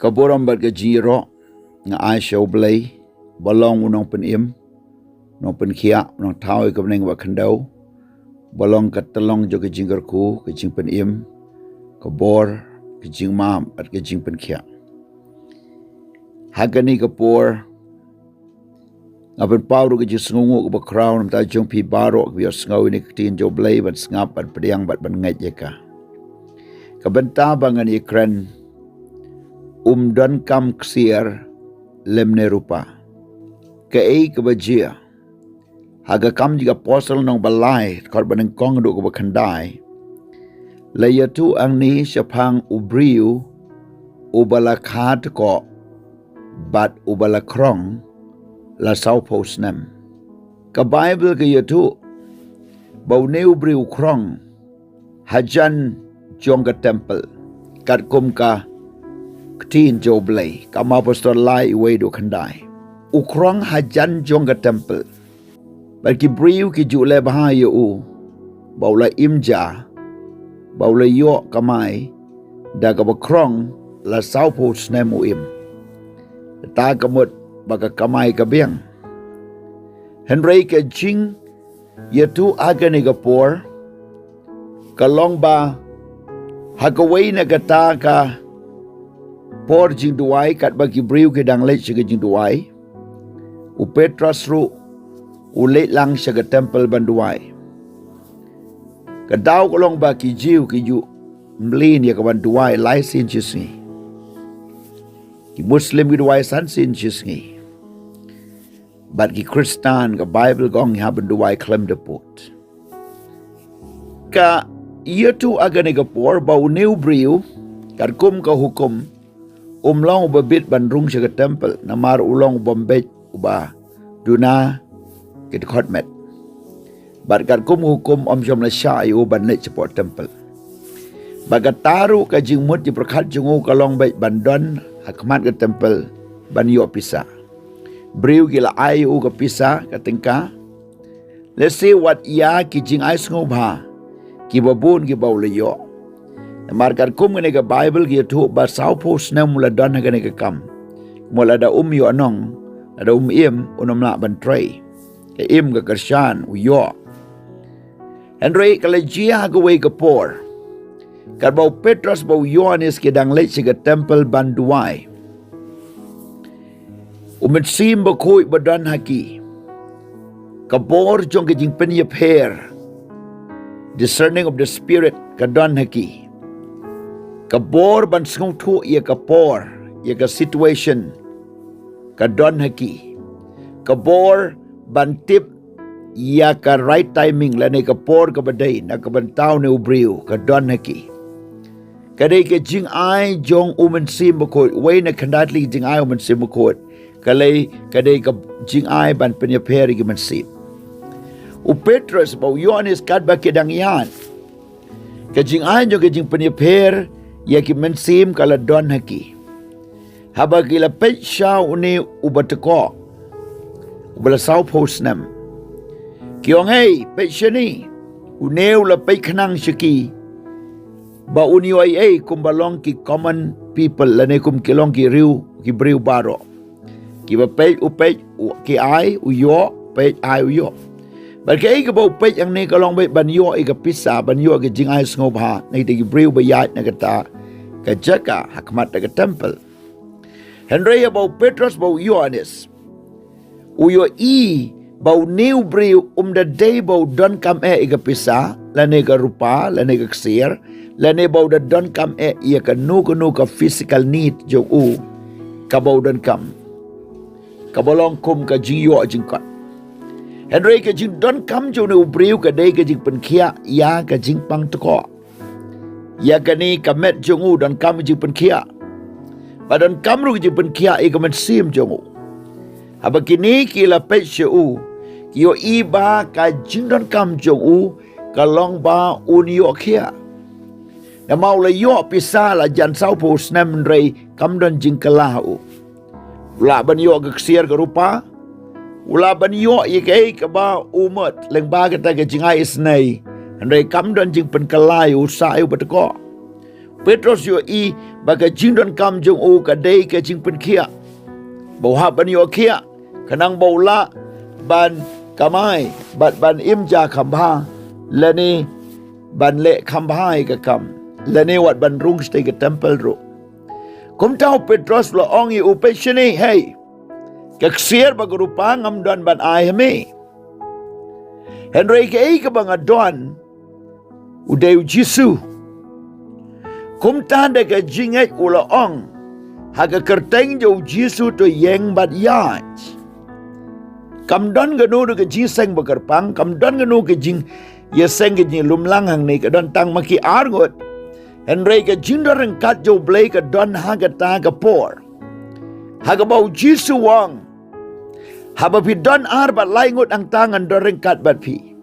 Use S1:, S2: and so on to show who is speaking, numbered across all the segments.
S1: Kaboram bat ka jiro nga ai show blay balong unong penim nong penkia nong tau ka beneng wa khandau balong ka talong jo ka jingar ku ka jing penim kabor ka jing mam at ka jing penkia hagani ka por ngaben pawru ka jing sngungu ka crown ta jong pi baro ka sngaw ni tin jo blay bat ngap at pediang bat ban ngai ka kabenta bangan ikran donkam ksiar lymne rupa kei kebajia haga kam jika posal nong balai korban kong do ko khandai layatu ang ni syapang ubriu ubala khat ko bat ubala krong la sau posnem ka bible ke yatu bau ne ubriu krong hajan jong ka temple kat kum ka Ktin jo blay, kama pastor lai iwe do khandai. Ukrong hajan jonga temple. Balki briu ki jule bahaya u. Baula imja. Baula yo kamai. Daga bakrong la saupo snemu im. Ta kamut baga kamai kabiang. Henry ke jing yatu agani gapor. Kalong ba hagaway na gata ka por jing duai kat bagi briu ke dang leit siga jing duai u petras ru u leit lang siga temple ban duai ka daw kolong ba ki jiu ki ju mlin ya ka ban duai lai sin chisngi ki muslim ki duai san sin chisngi bat ki kristan ka bible gong ha ban duai klem de pot ka ia tu agane ka por ba u new briu kat kum ka hukum long babit bandrung sa temple namar ulong bombet uba duna kit khotmet barkat kum hukum jom la sha yu ban net support temple bagataru ka jingmut di prakhat jungu kalong bet bandon hakmat ke temple ban yo pisa briu gila ayu ka pisa ka tingka let's see what ya ki jing ai sngoba ki babun ki bawleyo markat kum ngene ka bible ki tu ba sau pos na mula don ngene ka kam mula da yo anong ada im unom la ban tray ka im ka karshan u yo Henry ka lejia ka we ka por ka bau petros bau yohanes ke dang lech ka temple ban duai sim ba koi badan haki ka bor jong ka jing penya pair discerning of the spirit ka don haki kabor ban sngong thu ia kapor ia ka situation ka don haki kabor ban tip ia ka right timing la ne kapor ka badai na ka ban taw ne ubriu ka don haki kadai ke jing ai jong sim bakot we na kandatli jing ai sim bakot kalai kadai ka jing ai ban penya peri ki man sim u petrus ba yohanes kat ba kedang yan ka jing ai jong ke jing penya per ya ki mensim kala don haki haba kila pet sha uni ubatko ubala sau posnam kiong hey pet shani uneu la pet khnang shiki ba uni ai kumbalong ki common people lane kum kilong ki riu ki briu baro ki ba pet upet ki ai uyo pet ai uyo Balki ay kabaw pet yang ni kalong bay banyo ay kapisa banyo ay jing ay sngob ha na iti briu bayat na kata kajaka hakmat na temple. Henry baw Petros baw Yohanes uyo baw new briu da day baw donkam ay kapisa lane ka rupa lane ka ksiar lane baw da donkam iya ka nu ka physical need jo kabaw donkam kabalong kum ka jiyo jingkot Henry ka jing don kam jo ne ubriu ka day ka jing penkia ya ka jing pang toko ya ka ni ka met jongu don kam jing penkia ba don kam ru jing penkia I ka men sim jongu haba kini kila pet shu yo ba ka jing don kam jongu ka long ba unio kia na mau la yo pisa la jan sau po snam rei kam don jing kalahu la ban yo ka ksiar ka rupa Ula ban yo ye ka ba umat leng ba ka ta ka jingai isnai andai kam don jing pen kalai u sai u batko Petrus yo i baga jing don kam jong u ka dei ka jing pen kia. Bau ha ban yo kia kanang bau la ban kamai ban im ja khamba lani ban le khamba ka kam lani wat ban rung stay ka temple ro. Kum tau Petrus lo ong i upeshini hey ka ksiar baga rupa ngam don ban ai hame. Henry ka ei ka banga don udeu Jisu. Kum tanda ka jinget ula ong haga kerteng jo Jisu to yeng bat yaj. Kam don ganu ka jiseng bagarpang, kam don ganu ka jing yeseng ka jing lumlang hang ni ka don tang maki argot. Henry ka jing dorang kat jo blay ka don haga ta ka por. Haga bau Jisu wang. Haba pi don ar bat laingot ang tangan dorang kat bat pi.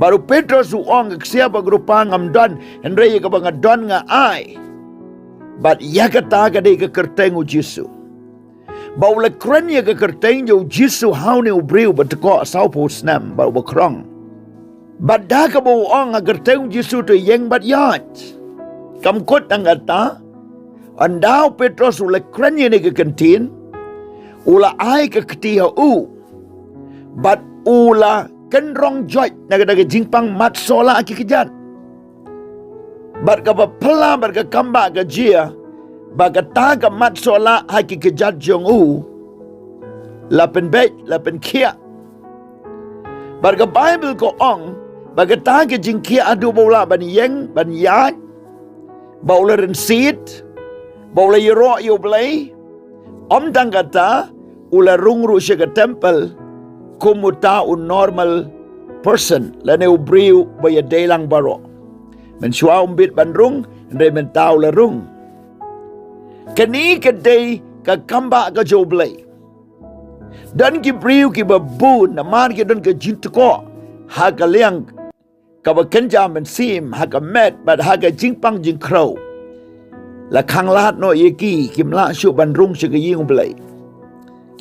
S1: Baru Petrus uong ksiar bagrupa ngam don Henry ka banga don nga ai. Bat ya kata ka de ka kerteng u Jisu. Bau le kren ya ka kerteng jo Jisu hau ne ubriu bat ko sau po snam bau bakrong. Bat da ka bau ong ka kerteng Jisu to yeng bat yat. Kam kot ang ata andau Petrus u le kren ya ne ka kentin ula ai ka ketia u. Bat ula kenrong joy naga jingpang mat sola aki kejat. Barka pela barka kamba ka jia barka taga mat sola aki kejat jong u lapen bet lapen kia. Barka Bible ko ong barka taga jing kia adu bola ban yeng ban yat bola ren sit bola yero yo blay om dang kata ula rungru ke temple kumuta un normal person lane ubriu baya delang baro men shwa umbit bandrung ndre men tau la rung kani kadai ka kamba ka joblay dan ki briu ki babu na man ki don ka jintko ha ka liang ka ba kenja men sim ha ka met but ha ka jingpang jing crow la khang lat no yeki kim la shu bandrung shi ka ying blay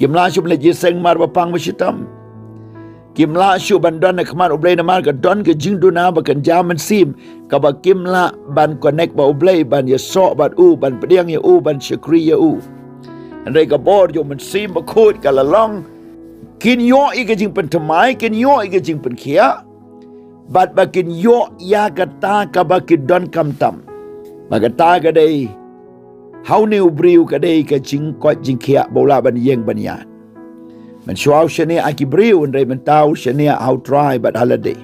S1: kim la shu le jiseng mar ba pang mashitam Kim la shu ban don na khaman ublay na mar ka don ka jing do na ba kan jaman sim ka ba kim la ban connect ba ublay ban ya so ban u ban pediang ya u ban shakri ya u andai ka bor yo man sim ba khut ka la long kin yo i ka jing pen tamai kin yo i ka jing pen kia bat ba kin yo ya ka ta ka ba ki don kam tam ba ka ta ka dei hau ne ubriu ka dei ka jing ko jing kia bola ban yeng ban ya Man shuaw shania aki briu and man tau shania how try but holiday.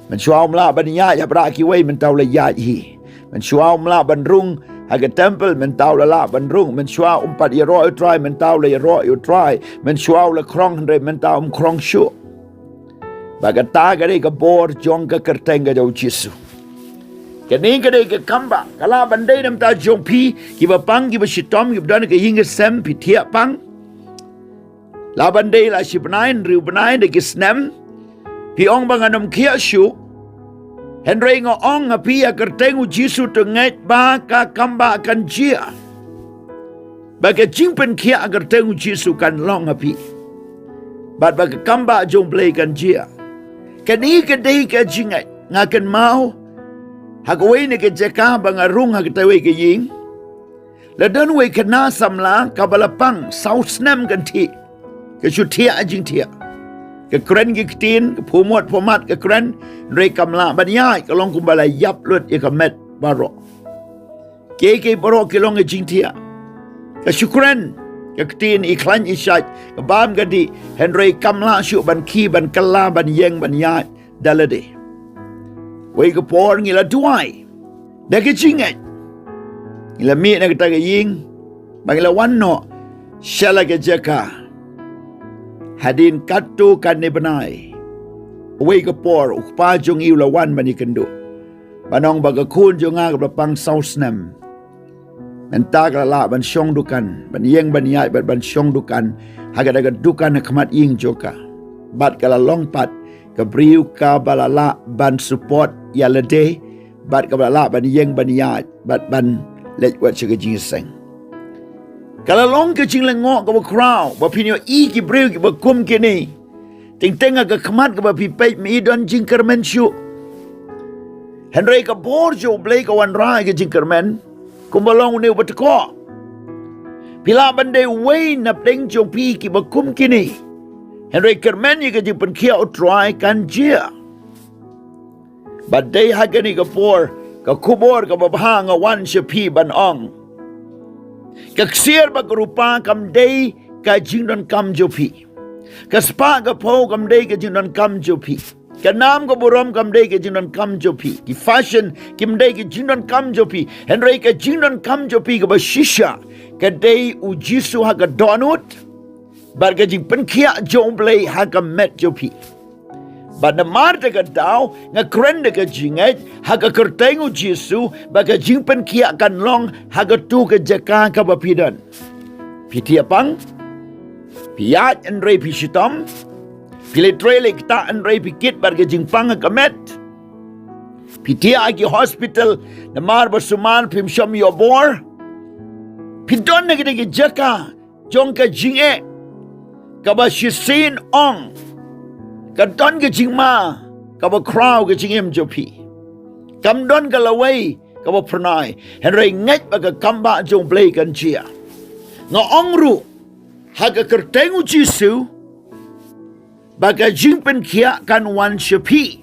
S1: Man shuaw mla ban ya ya bra ki way man tau la ya hi. Man shuaw mla ban rung haga temple man tau la ban rung. Man shuaw pat ya ro try man tau la ya ro you try. Man shuaw la krong and man tau krong shu. Baga ta ga ka bor jong ka kerteng ga jau Jisu. Kani ka ka kamba kala bandai nam ta jong pi ki ba pang ki ba shitom ki dan ka hinga sem pi thia pang. Laban day la si benain riu benain de kisnem pi ong banganam kia shu Henry ngo ong api ya kerteng u Jisu to nget ba ka kamba kan jia baga jingpen kia agar tengu Jisu kan long api bat baga kamba jong play kan jia kani ka dei ka jingat ngakan mau hagaway ni ka jaka bangarung hagtaway ka ying ladan way kana samla kabalapang south nem kan ti ke chutia ajing tia ke kren ke tin ke pumot pomat ke kren re kamla banyai ke long kumbala yap lut ye kamet baro ke baro ke long ajing tia ke shukran ke tin iklan ishat ke bam gadi henry kamla shu ban ki ban kala ban yeng ban yat dalade we ke por ngila duai da ke jingat ngila mi na ke ying bangila wanno shala ke jaka hadin katu kan ni benai wei ke por ukpa jong iu lawan bani kendo banong baga kun jonga ke pang sausnem mentag la ban syong dukan ban yeng ban yai ban syong dukan haga daga dukan khmat ing joka bat kala long pat ke briu ka balala ban support ya lede bat ka balala ban yeng ban yai bat ban let wat chega jingseng kalau long ke jing lengok ke crowd ba pinyo i ki breu ki ba kum ke ni ting tenga ke khamat ke ba pi pe mi don jing kermen shu Henry ka borjo blay ka wan rai ka jingkermen. Kumbalong ni batko. Pila bande way na pleng jong pi ki bakum kini. Henry kermen yi ka jingpen kia utrai kan jia. Badai hagani ka por ka kubor ka babahang wan siya pi ban ong. Ka ksiar ba rupa kam day ka jingdon kam jopi. Ka spa ka po kam day ka jingdon kam jopi. Ka nam ka burom kam day ka jingdon kam jopi. Ki fashion kim day ka jingdon kam jopi. Henry ka jingdon kam jopi ka ba shisha. Ka day u jisu ha ka donut. Bar ka jing penkia jomblay ha ka met jopi. But na marta ka daw, nga krenda ka jinget, haga kertengu Jesu, baga jingpen kia kan long, haga tu ka jaka ka bapidan. Piti apang, piat and ray pishitom, pilitrele kita and ray pikit baga jingpang ka met. Piti agi hospital, na marba suman pim shom yobor, pidon na kita ka jaka, jong ka jinge, ka ba shisin ong, Kadon ke jing ma, kaba crow ke jing em jopi. Kam don ke laway, kaba pernai. Henry nget baga kamba jong play kan chia. Nga ongru, haga kertengu Jesu, baga jing pen kia kan wan shapi.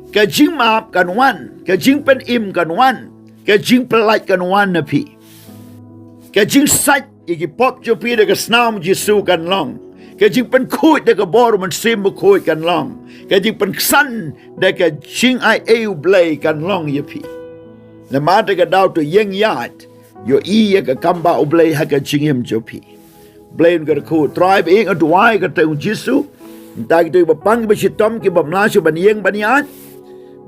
S1: Ka jing maap kan wan, ka jing pen im kan wan, ka jing pelait kan wan napi. Ka jing sat, iki pop jopi daga snam Jesu kan long. Ka jing pen kuit daga bor man sim kuit kan long. Ka jing pen ksan daga jing ai eu blay kan long yapi. Na mata ka daw to yeng yat. Yo iya ka kamba ublay ha ka jing him jopi. Blay ka ku tribe ing adwai ka tayong Jesu. Entag ito ibapang ba si Tom ki bamlasyo ban yeng ban yat.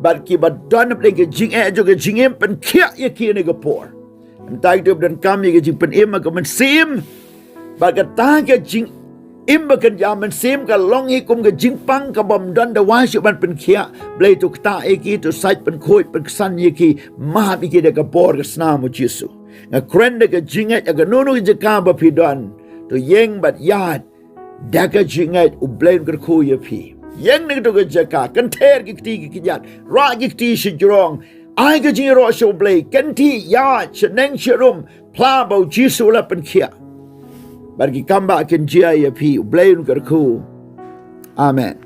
S1: But ki ba don up ka jing e jo ka jing him pen kia ya ki ni ka por. Entag ito dan kami ka jing pen ima ka man sim. Baga ta ka jing Imba kan jaman sim ka long hikum ka jingpang ka bom don da wasyo ban pen kia blay to kta eki to site pen koit pen ksan yeki mahap iki da ka por ka snamo Jesu. Nga krenda ka jinget aga nunu ka jaka ba pidon to yeng bat yad da ka jinget u blay ka ku yapi. Yeng na to ka jaka kan ter ki kti ki yad ra ki kti si jurong ay ka jingro so blay kan ti yad neng shirum pla ba Jesu la pen kia. Bagi kamba akan jia ya pi blain kerku. Amen.